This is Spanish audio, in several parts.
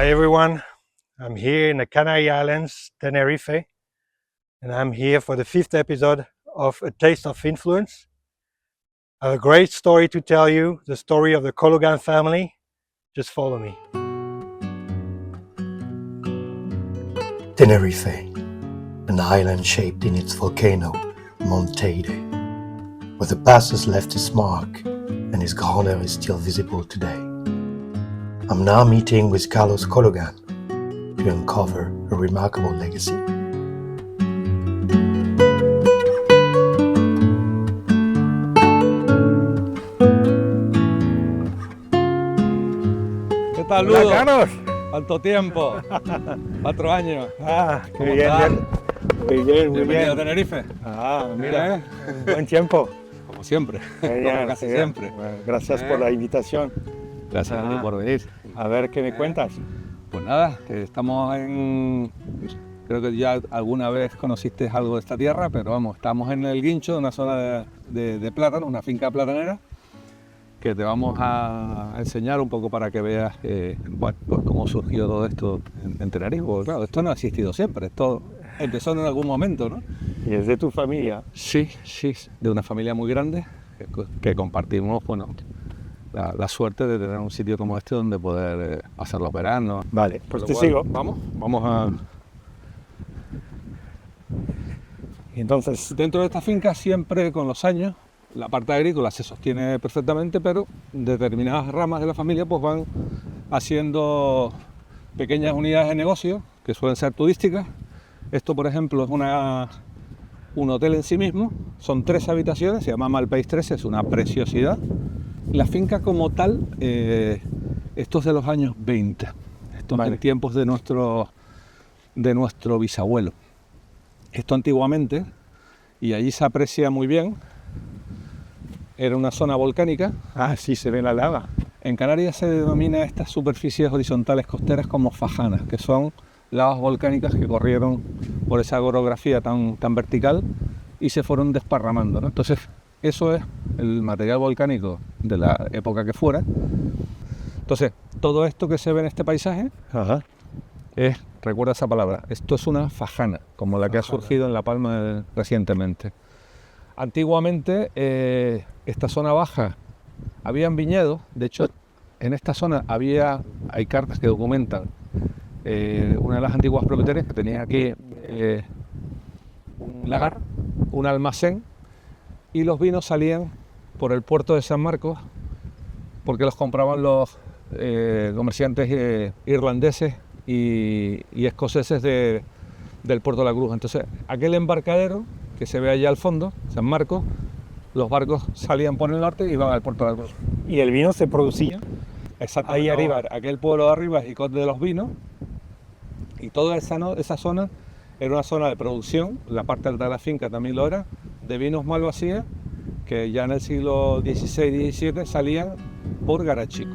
Hi everyone, I'm here in the Canary Islands, Tenerife, and I'm here for the 5th episode of A Taste of Influence. I have a great story to tell you, the story of the Cologan family. Just follow me. Tenerife, an island shaped in its volcano, Mount Teide, where the past has left its mark and its grandeur is still visible today. I'm now meeting with Carlos Cologan to uncover a remarkable legacy. ¿Qué tal, Hola, Ludo? Carlos. ¿Cuánto tiempo? 4 años. Qué ¿Cómo bien, estás? Muy bien, muy Bienvenido a bien. Tenerife. Mira, buen tiempo. Como siempre. Genial, Como casi genial. siempre. Bueno, gracias por la invitación. Gracias a ti por venir. A ver, ¿qué me cuentas? Pues nada, que estamos en... Creo que ya alguna vez conociste algo de esta tierra, pero vamos, estamos en el Guincho, una zona de plátano, una finca platanera, que te vamos a enseñar un poco para que veas bueno, pues cómo surgió todo esto en Tenerife. Porque, claro, esto no ha existido siempre, esto empezó en algún momento, ¿no? ¿Y es de tu familia? Sí, de una familia muy grande que compartimos, bueno, la suerte de tener un sitio como este donde poder hacer los veranos. Vale, pues Con te lo cual, sigo. Vamos a... Entonces, Dentro de esta finca siempre con los años la parte agrícola se sostiene perfectamente, pero determinadas ramas de la familia pues van haciendo pequeñas unidades de negocio que suelen ser turísticas. Esto, por ejemplo, es un hotel en sí mismo, son 3 habitaciones, se llama Malpaís 13, es una preciosidad. La finca como tal, esto es de los años 20, esto es en tiempos de nuestro bisabuelo. Esto antiguamente, y allí se aprecia muy bien, era una zona volcánica. sí se ve la lava. En Canarias se denomina estas superficies horizontales costeras como fajanas, que son lavas volcánicas que corrieron por esa orografía tan vertical y se fueron desparramando, ¿no? Entonces, eso es el material volcánico de la época que fuera. Entonces, todo esto que se ve en este paisaje recuerda esa palabra, esto es una fajana, como la que ha surgido en La Palma recientemente. Antiguamente, esta zona baja, habían viñedos, de hecho, en esta zona hay cartas que documentan una de las antiguas propietarias que tenía aquí un lagar, un almacén, y los vinos salían por el puerto de San Marcos porque los compraban los comerciantes irlandeses y escoceses del puerto de la Cruz. Entonces, aquel embarcadero que se ve allá al fondo, San Marcos, los barcos salían por el norte y iban al puerto de la Cruz. ¿Y el vino se producía? Exactamente. Ahí arriba, aquel pueblo de arriba es Icod de los Vinos, y toda esa zona era una zona de producción, la parte alta de la finca también lo era, de vinos Malvasía, que ya en el siglo XVI y XVII salían por Garachico.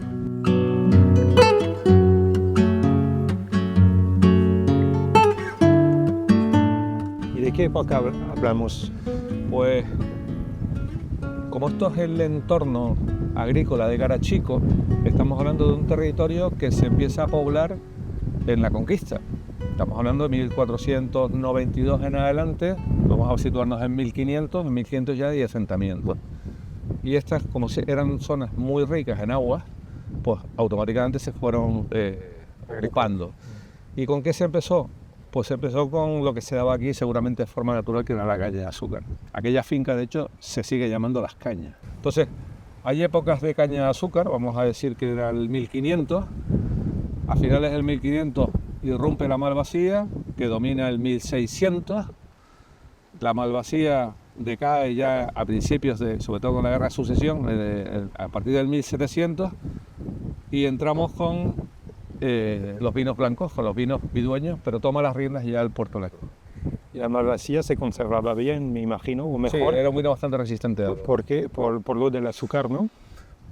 ¿Y de qué época hablamos? Pues, como esto es el entorno agrícola de Garachico, estamos hablando de un territorio que se empieza a poblar en la conquista. Estamos hablando de 1492 en adelante, vamos a situarnos en 1500, en 1500 ya hay asentamientos. Y estas, como eran zonas muy ricas en agua, pues automáticamente se fueron ocupando. ¿Y con qué se empezó? Pues se empezó con lo que se daba aquí seguramente de forma natural, que era la caña de azúcar. Aquella finca, de hecho, se sigue llamando Las Cañas. Entonces, hay épocas de caña de azúcar, vamos a decir que era el 1500, a finales del 1500 irrumpe la Malvasía, que domina el 1600, la Malvasía decae ya a principios sobre todo con la Guerra de Sucesión, a partir del 1700, y entramos con los vinos blancos, con los vinos vidueños, pero toma las riendas ya el Puerto de la Cruz. ¿Y la Malvasía se conservaba bien, me imagino, o mejor? Sí, era un vino bastante resistente. ¿Por qué? Por lo del azúcar, ¿no?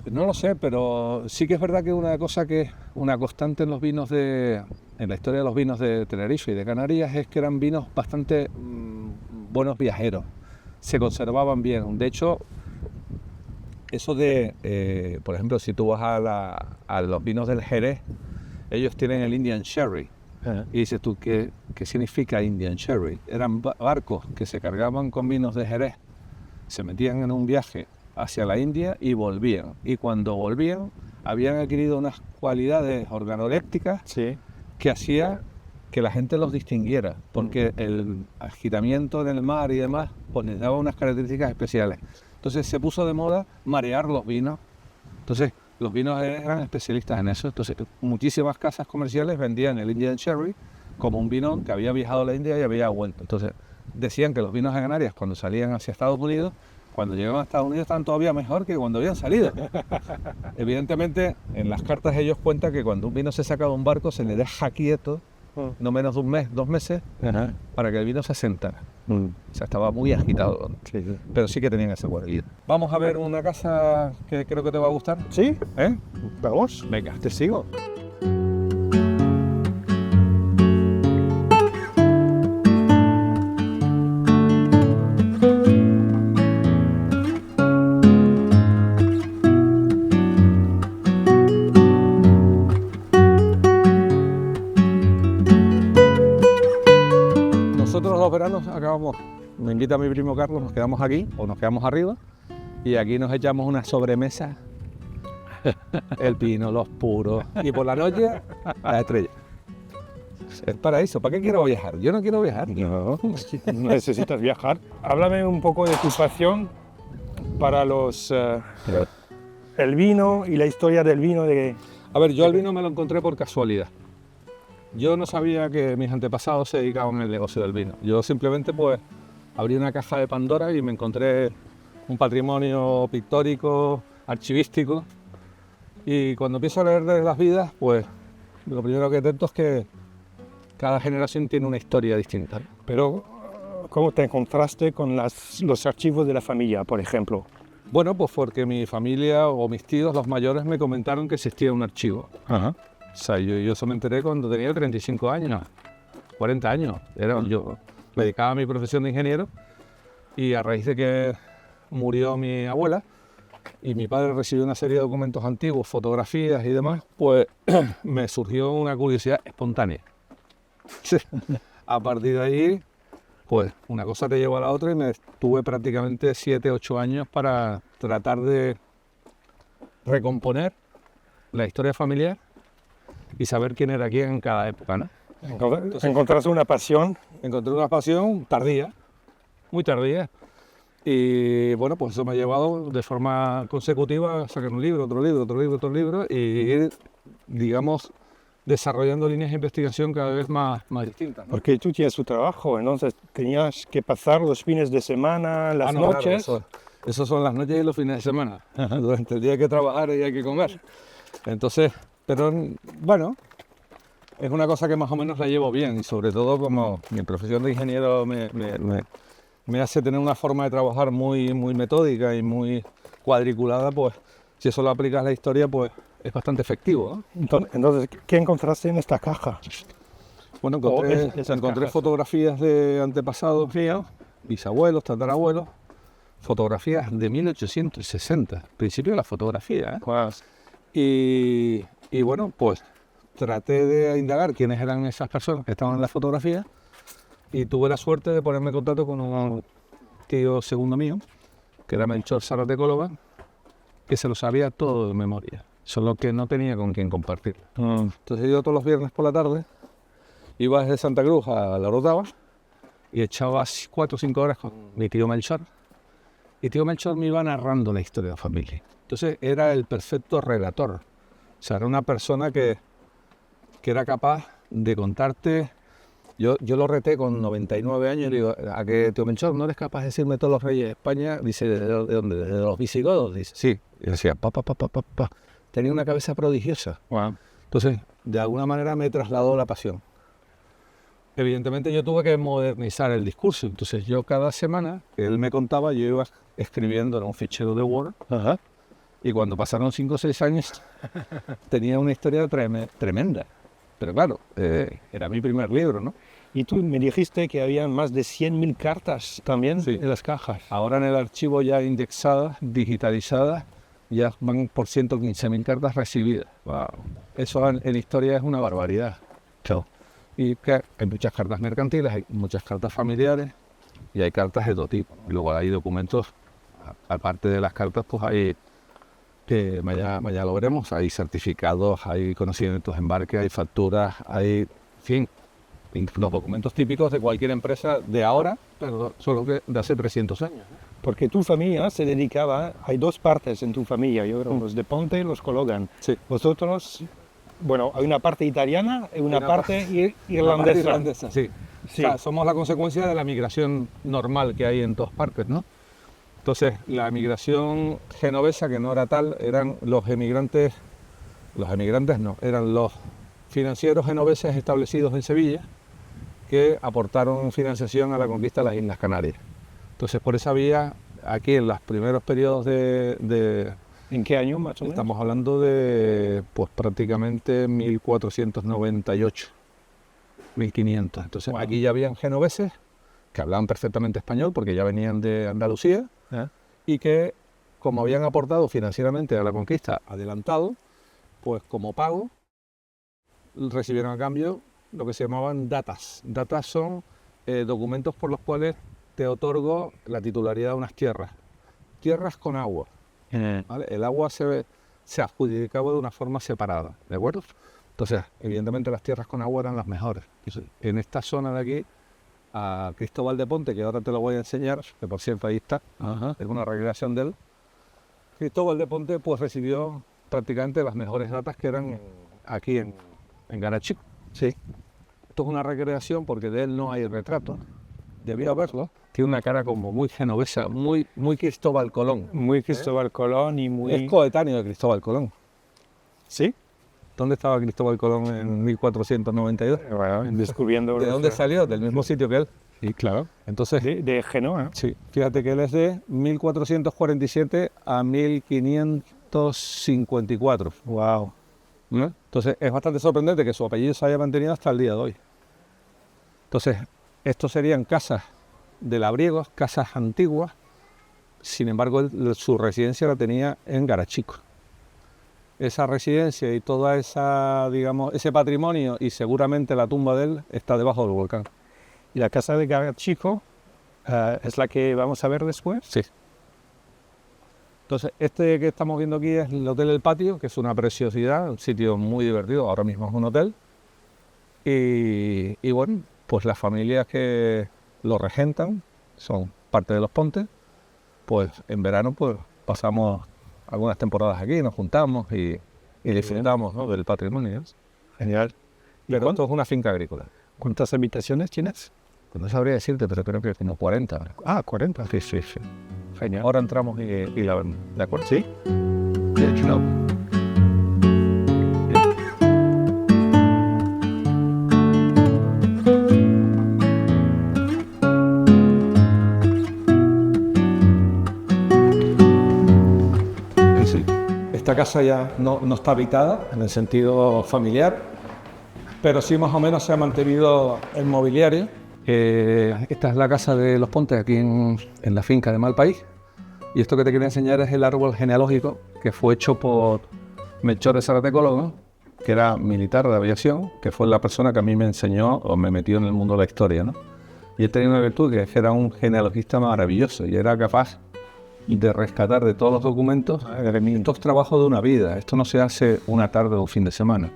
Pues no lo sé, pero sí que es verdad que una constante en los vinos en la historia de los vinos de Tenerife y de Canarias es que eran vinos bastante buenos viajeros, se conservaban bien. De hecho, eso por ejemplo, si tú vas a los vinos del Jerez, ellos tienen el Indian Sherry. Y dices tú, ¿qué significa Indian Sherry? Eran barcos que se cargaban con vinos de Jerez, se metían en un viaje hacia la India y volvían. Y cuando volvían, habían adquirido unas cualidades organolépticas Sí. que hacía que la gente los distinguiera, porque el agitamiento en el mar y demás pues les daba unas características especiales. Entonces se puso de moda marear los vinos. Entonces los vinos eran especialistas en eso. Entonces muchísimas casas comerciales vendían el Indian Sherry como un vino que había viajado a la India y había vuelto. Entonces decían que los vinos de Canarias, cuando salían hacia Estados Unidos, cuando llegaban a Estados Unidos estaban todavía mejor que cuando habían salido. Evidentemente, en las cartas ellos cuentan que cuando un vino se saca de un barco se le deja quieto no menos de un mes, 2 meses, para que el vino se asentara. O sea, estaba muy agitado, pero sí que tenían ese cuadrillo. Vamos a ver una casa que creo que te va a gustar. ¿Sí? ¿Eh? Vamos. Venga. Te sigo. Nosotros los veranos acabamos, me invita mi primo Carlos, nos quedamos aquí o nos quedamos arriba y aquí nos echamos una sobremesa, el vino, los puros y por la noche la estrella. Es paraíso. ¿Para qué quiero viajar? Yo no quiero viajar. No, no necesitas viajar. Háblame un poco de tu pasión para el vino y la historia del vino de... A ver, yo el vino me lo encontré por casualidad. Yo no sabía que mis antepasados se dedicaban al negocio del vino. Yo simplemente pues abrí una caja de Pandora y me encontré un patrimonio pictórico, archivístico. Y cuando empiezo a leer de las vidas, pues lo primero que detecto es que cada generación tiene una historia distinta. Pero, ¿cómo te encontraste con los archivos de la familia, por ejemplo? Bueno, pues porque mi familia o mis tíos, los mayores, me comentaron que existía un archivo. Ajá. O sea, yo eso me enteré cuando tenía 35 años, 40 años. Yo me dedicaba a mi profesión de ingeniero y a raíz de que murió mi abuela y mi padre recibió una serie de documentos antiguos, fotografías y demás, pues me surgió una curiosidad espontánea. A partir de ahí, pues una cosa te llevó a la otra y me tuve prácticamente 7, 8 años para tratar de recomponer la historia familiar y saber quién era quién en cada época, ¿no? Encontraste una pasión. Encontré una pasión tardía, muy tardía. Y bueno, pues eso me ha llevado de forma consecutiva a sacar un libro, otro libro, otro libro, otro libro y ir, digamos, desarrollando líneas de investigación cada vez más distintas, ¿no? Porque tú tienes tu trabajo, entonces tenías que pasar los fines de semana, las no, noches. Claro, eso son las noches y los fines de semana. Durante el día hay que trabajar y hay que comer. Entonces, pero bueno, es una cosa que más o menos la llevo bien y sobre todo como mi profesión de ingeniero me hace tener una forma de trabajar muy metódica y muy cuadriculada, pues si eso lo aplicas a la historia, pues es bastante efectivo, ¿no? Entonces, ¿qué encontraste en esta caja? Bueno, esas encontré cajas. fotografías de antepasados míos, bisabuelos, tatarabuelos, fotografías de 1860, principio de la fotografía, ¿eh? Y bueno, pues traté de indagar quiénes eran esas personas que estaban en la fotografía y tuve la suerte de ponerme en contacto con un tío segundo mío, que era Melchor Zárate Córdoba, que se lo sabía todo de memoria, solo que no tenía con quién compartir. Entonces yo todos los viernes por la tarde iba desde Santa Cruz a La Orotava y echaba 4 o 5 horas con mi tío Melchor. Y tío Melchor me iba narrando la historia de la familia. Entonces era el perfecto relator. O sea, era una persona que era capaz de contarte. Yo lo reté con 99 años y le digo, ¿a qué tío Melchor no eres capaz de decirme todos los reyes de España? Dice, ¿de dónde? ¿De los visigodos? Dice, sí. Y decía, pa. Tenía una cabeza prodigiosa. Wow. Entonces, de alguna manera me trasladó la pasión. Evidentemente yo tuve que modernizar el discurso. Entonces yo cada semana que él me contaba, yo iba escribiendo en un fichero de Word. Ajá. Y cuando pasaron 5 o 6 años, tenía una historia tremenda. Pero claro, era mi primer libro, ¿no? Y tú me dijiste que había más de 100.000 cartas también Sí. en las cajas. Ahora en el archivo ya indexadas, digitalizadas, ya van por 115.000 cartas recibidas. Wow. Eso en historia es una barbaridad. Chao. Y que hay muchas cartas mercantiles, hay muchas cartas familiares y hay cartas de todo tipo. Y luego hay documentos, aparte de las cartas, pues hay, que mañana lo veremos, hay certificados, hay conocimientos de embarque, hay facturas, hay, en fin, los documentos típicos de cualquier empresa de ahora, pero solo que de hace 300 años. Porque tu familia se dedicaba, hay dos partes en tu familia, yo creo, los de Ponte y los Cologan. Sí. Vosotros, bueno, hay una parte italiana y una parte La parte irlandesa. irlandesa, sí. Sí. O sea, somos la consecuencia de la migración normal que hay en todas partes, ¿no? Entonces, la migración genovesa, que no era tal, eran los emigrantes no, eran los financieros genoveses establecidos en Sevilla que aportaron financiación a la conquista de las Islas Canarias. Entonces, por esa vía, aquí en los primeros periodos ¿En qué año más o menos? estamos hablando de, pues prácticamente 1498, 1500. Entonces, Wow. aquí ya habían genoveses que hablaban perfectamente español porque ya venían de Andalucía y que, como habían aportado financieramente a la conquista adelantado, pues como pago recibieron a cambio lo que se llamaban datas. Datas son documentos por los cuales te otorgo la titularidad de unas tierras. Tierras con agua. ¿Vale? El agua se adjudicaba de una forma separada, ¿de acuerdo? Entonces, evidentemente las tierras con agua eran las mejores. En esta zona de aquí, a Cristóbal de Ponte, que ahora te lo voy a enseñar, que por cierto ahí está, es una recreación de él. Cristóbal de Ponte pues recibió prácticamente las mejores datas que eran aquí en Garachico. Sí. Esto es una recreación porque de él no hay retrato. Debía haberlo. Tiene una cara como muy genovesa, muy Cristóbal Colón. Muy Cristóbal Colón y muy... Es coetáneo de Cristóbal Colón. ¿Sí? ¿Dónde estaba Cristóbal Colón en 1492? Bueno, descubriendo... ¿De dónde salió? Del mismo sitio que él. Sí, claro. Entonces, De Genoa. sí, fíjate que él es de 1447 a 1554. Wow. ¿No? Entonces, es bastante sorprendente que su apellido se haya mantenido hasta el día de hoy. Entonces, estos serían casas de labriegos, casas antiguas. Sin embargo, su residencia la tenía en Garachico. Esa residencia y toda esa, digamos, ese patrimonio y seguramente la tumba de él está debajo del volcán. ¿Y la casa de Garachico es la que vamos a ver después? Sí. Entonces, este que estamos viendo aquí es el Hotel El Patio, que es una preciosidad, un sitio muy divertido, ahora mismo es un hotel. Y bueno, pues las familias que lo regentan son parte de los Pontes, pues en verano pues pasamos algunas temporadas aquí, nos juntamos y disfrutamos, ¿no?, del patrimonio. Genial. Pero esto es una finca agrícola. ¿Cuántas habitaciones tienes? Pues no sabría decirte, pero creo que como 40. Ah, 40. Sí. Genial. Ahora entramos y la vemos, ¿de acuerdo? ¿Sí? No. Esta casa ya no está habitada en el sentido familiar, pero sí más o menos se ha mantenido el mobiliario. Esta es la casa de los Pontes aquí en la finca de Malpaís. Y esto que te quería enseñar es el árbol genealógico que fue hecho por Melchor de Zárate Colón, que era militar de aviación, que fue la persona que a mí me enseñó o me metió en el mundo de la historia, ¿no? Y él tenía una virtud, que era un genealogista maravilloso y era capaz de rescatar de todos los documentos estos trabajos de una vida. Esto no se hace una tarde o un fin de semana.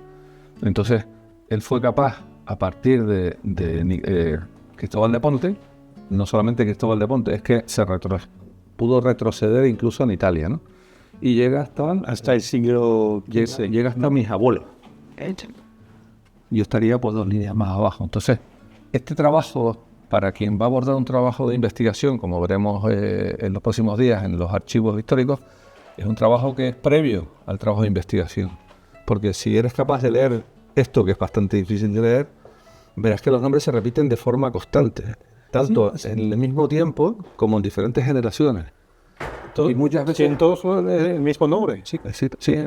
Entonces, él fue capaz, a partir de Cristóbal de Ponte, no solamente Cristóbal de Ponte, es que pudo retroceder incluso en Italia, ¿no? Y llega Hasta el siglo... llega hasta mis abuelos. Yo estaría pues 2 líneas más abajo. Entonces, este trabajo, para quien va a abordar un trabajo de investigación, como veremos en los próximos días en los archivos históricos, es un trabajo que es previo al trabajo de investigación. Porque si eres capaz de leer esto, que es bastante difícil de leer, verás que los nombres se repiten de forma constante, tanto en el mismo tiempo como en diferentes generaciones. Y muchas veces ¿Tienen todos el mismo nombre? Sí,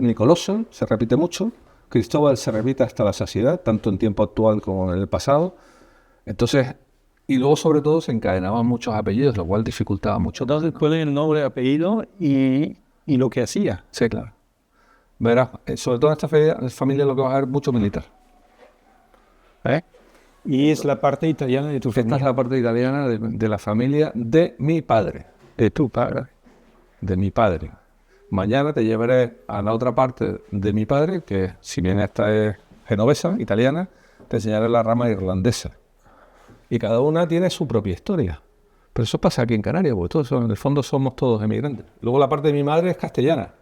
Nicoloso se repite mucho, Cristóbal se repite hasta la saciedad, tanto en tiempo actual como en el pasado. Entonces, y luego sobre todo se encadenaban muchos apellidos, lo cual dificultaba mucho. Entonces ponen el nombre, apellido y y lo que hacía. Sí, claro. Verás, sobre todo en esta familia lo que va a haber mucho militar. Y es la parte italiana de tu Esta familia. es la parte italiana de la familia de mi padre. De tu padre. De mi padre. Mañana te llevaré a la otra parte de mi padre, que si bien esta es genovesa, italiana, te enseñaré la rama irlandesa. Y cada una tiene su propia historia. Pero eso pasa aquí en Canarias, porque todos en el fondo somos todos emigrantes. Luego la parte de mi madre es castellana.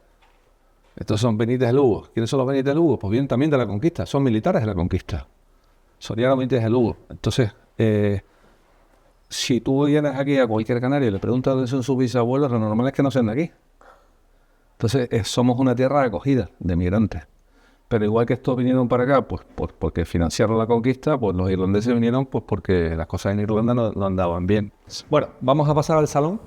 Estos son Benítez de Lugo. ¿Quiénes son los Benítez de Lugo? Pues vienen también de la conquista, son militares de la conquista. Soriano Benítez de Lugo. Entonces, si tú vienes aquí a cualquier canario y le preguntas dónde son sus bisabuelos, lo normal es que no sean de aquí. Entonces, somos una tierra de acogida de migrantes. Pero igual que estos vinieron para acá, pues porque financiaron la conquista, pues los irlandeses vinieron pues porque las cosas en Irlanda no andaban bien. Bueno, vamos a pasar al salón.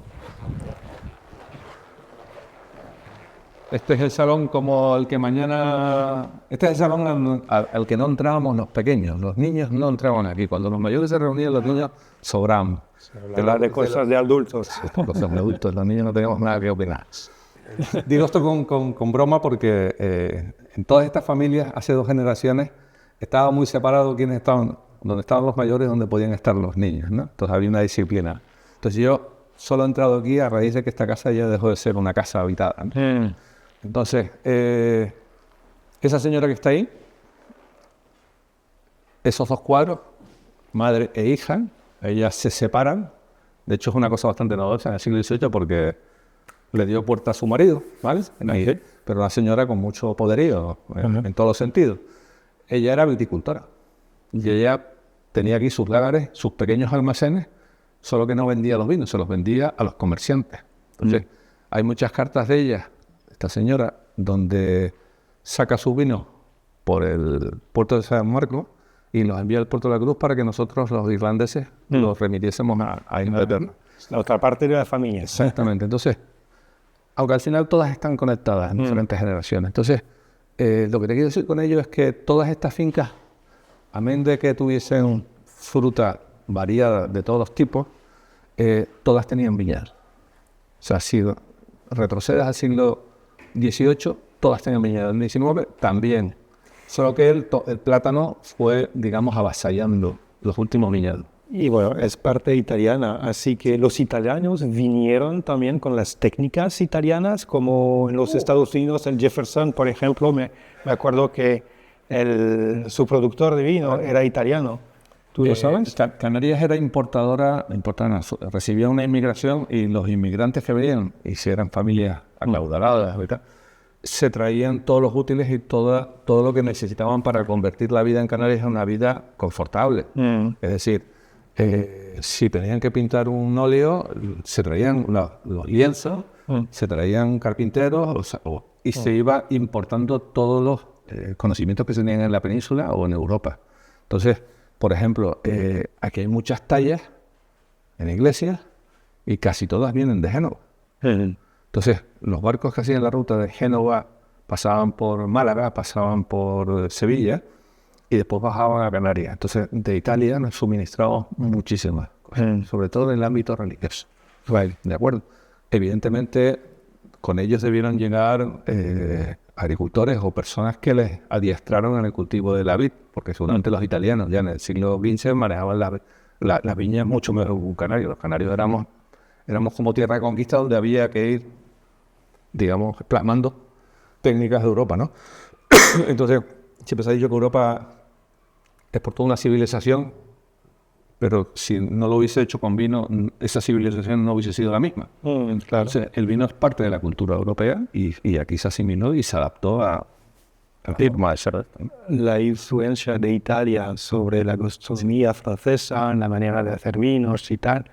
Este es el salón como el que mañana... Este es el salón al que no entrábamos los pequeños. Los niños no entraban aquí. Cuando los mayores se reunían, los niños sobraban. De cosas de adultos. Cosas de adultos, los niños no teníamos nada que opinar. Digo esto con broma porque en todas estas familias, hace 2 generaciones, estaba muy separado quiénes estaban, donde estaban los mayores y donde podían estar los niños, ¿no? Entonces había una disciplina. Entonces yo solo he entrado aquí a raíz de que esta casa ya dejó de ser una casa habitada, ¿no? Entonces, esa señora que está ahí, esos 2 cuadros, madre e hija, ellas se separan. De hecho, es una cosa bastante novedosa en el siglo XVIII porque le dio puerta a su marido, ¿vale? Pero una señora con mucho poderío en todos los sentidos. Ella era viticultora y ella tenía aquí sus lagares, sus pequeños almacenes, solo que no vendía los vinos, se los vendía a los comerciantes. Entonces, hay muchas cartas de ella, esta señora, donde saca sus vinos por el puerto de San Marcos y los envía al puerto de la Cruz para que nosotros, los irlandeses, los remitiésemos a Inglaterra. La otra parte de la familia. Exactamente. Entonces, aunque al final todas están conectadas en diferentes generaciones. Entonces, lo que te quiero decir con ello es que todas estas fincas, amén de que tuviesen fruta variada de todos los tipos, todas tenían viñedos. O sea, si retrocedes al siglo XVIII, todas tenían viñedos. En el XIX también. Solo que el plátano fue, digamos, avasallando los últimos viñedos. Y bueno, es parte italiana, así que los italianos vinieron también con las técnicas italianas, como en los Estados Unidos, el Jefferson, por ejemplo, me acuerdo que su productor de vino era italiano. ¿Tú lo sabes? Canarias era importadora, recibía una inmigración y los inmigrantes que venían, y si eran familias acaudaladas, ¿verdad?, se traían todos los útiles y todo lo que necesitaban para convertir la vida en Canarias en una vida confortable. Es decir, si tenían que pintar un óleo, se traían los lienzos, se traían carpinteros y se iba importando todos los conocimientos que se tenían en la península o en Europa. Entonces, por ejemplo, aquí hay muchas tallas en iglesias y casi todas vienen de Génova. Entonces, los barcos que hacían la ruta de Génova pasaban por Málaga, pasaban por Sevilla y después bajaban a Canarias. Entonces, de Italia nos suministramos muchísimas cosas, sobre todo en el ámbito religioso. ¿De acuerdo? Evidentemente, con ellos debieron llegar agricultores o personas que les adiestraron en el cultivo de la vid, porque seguramente los italianos ya en el siglo XV manejaban las viñas mucho mejor que un canario. Los canarios éramos como tierra de conquista donde había que ir, digamos, plasmando técnicas de Europa, ¿no? Entonces, siempre se ha dicho que Europa exportó una civilización, pero si no lo hubiese hecho con vino, esa civilización no hubiese sido la misma. Claro. Entonces, el vino es parte de la cultura europea y aquí se asimiló y se adaptó a la forma de ser. La influencia de Italia sobre la gastronomía francesa, en la manera de hacer vinos y tal,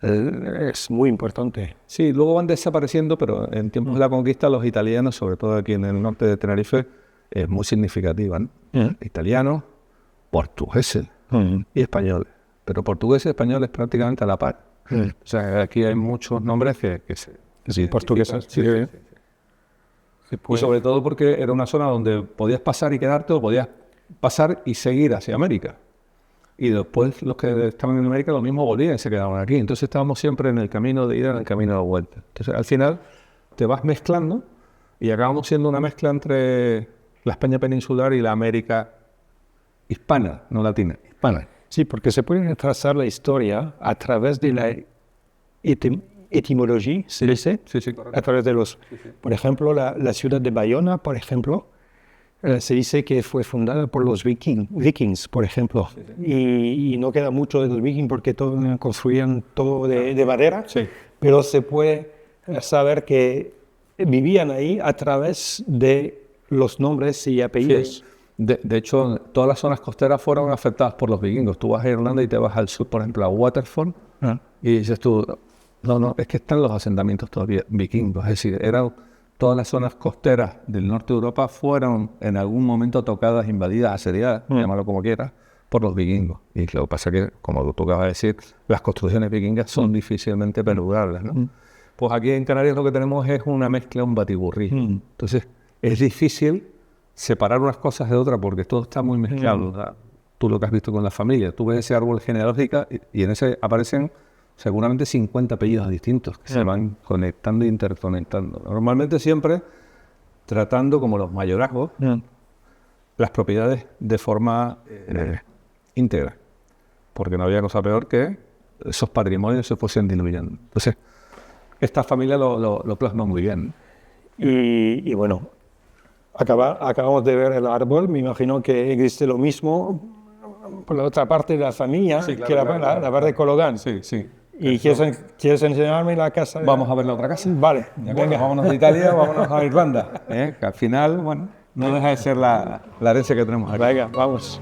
es muy importante. Sí, luego van desapareciendo, pero en tiempos de la conquista los italianos, sobre todo aquí en el norte de Tenerife, es muy significativa, ¿no? Italianos, portugueses y españoles. Pero portugueses y españoles prácticamente a la par. O sea, aquí hay muchos nombres que se portugueses. Sí. Y sobre todo porque era una zona donde podías pasar y quedarte o podías pasar y seguir hacia América. Y después los que estaban en América lo mismo volvían y se quedaban aquí. Entonces estábamos siempre en el camino de ida, en el camino de vuelta. Entonces al final te vas mezclando y acabamos siendo una mezcla entre la España peninsular y la América hispana, no latina, hispana. Sí, porque se puede retrasar la historia a través de la etimología, ¿se dice? Sí, sí, correcto. A través de los... Por ejemplo, la ciudad de Bayona, por ejemplo, se dice que fue fundada por los vikings, por ejemplo. Y no queda mucho de los vikings porque construían todo de madera, Sí. pero se puede saber que vivían ahí a través de los nombres y apellidos. Sí. De hecho, todas las zonas costeras fueron afectadas por los vikingos. Tú vas a Irlanda y te vas al sur, por ejemplo, a Waterford, y dices tú, no, es que están los asentamientos todavía vikingos. Es decir, todas las zonas costeras del norte de Europa fueron en algún momento tocadas, invadidas, asediadas, llámalo como quieras, por los vikingos. Y lo que pasa es que, como tú acabas de decir, las construcciones vikingas son difícilmente perdurables, ¿no? Pues aquí en Canarias lo que tenemos es una mezcla, un batiburrí. Entonces, es difícil separar unas cosas de otras porque todo está muy mezclado. ¿Verdad? Tú lo que has visto con la familia, tú ves ese árbol genealógico y en ese aparecen seguramente 50 apellidos distintos que se van conectando e interconectando. Normalmente siempre tratando como los mayorazgos las propiedades de forma íntegra, porque no había cosa peor que esos patrimonios se fuesen diluyendo. Entonces, esta familia lo plasma muy bien. Y bueno, acabamos de ver el árbol, me imagino que existe lo mismo por la otra parte de la familia, Sí, claro, que claro. la parte de Cologán. Sí, sí. ¿Y quieres enseñarme la casa? Vamos a ver la otra casa. Vale, Venga, vámonos de Italia, vámonos a Irlanda. Que al final, bueno, no deja de ser la herencia que tenemos aquí. venga, vamos.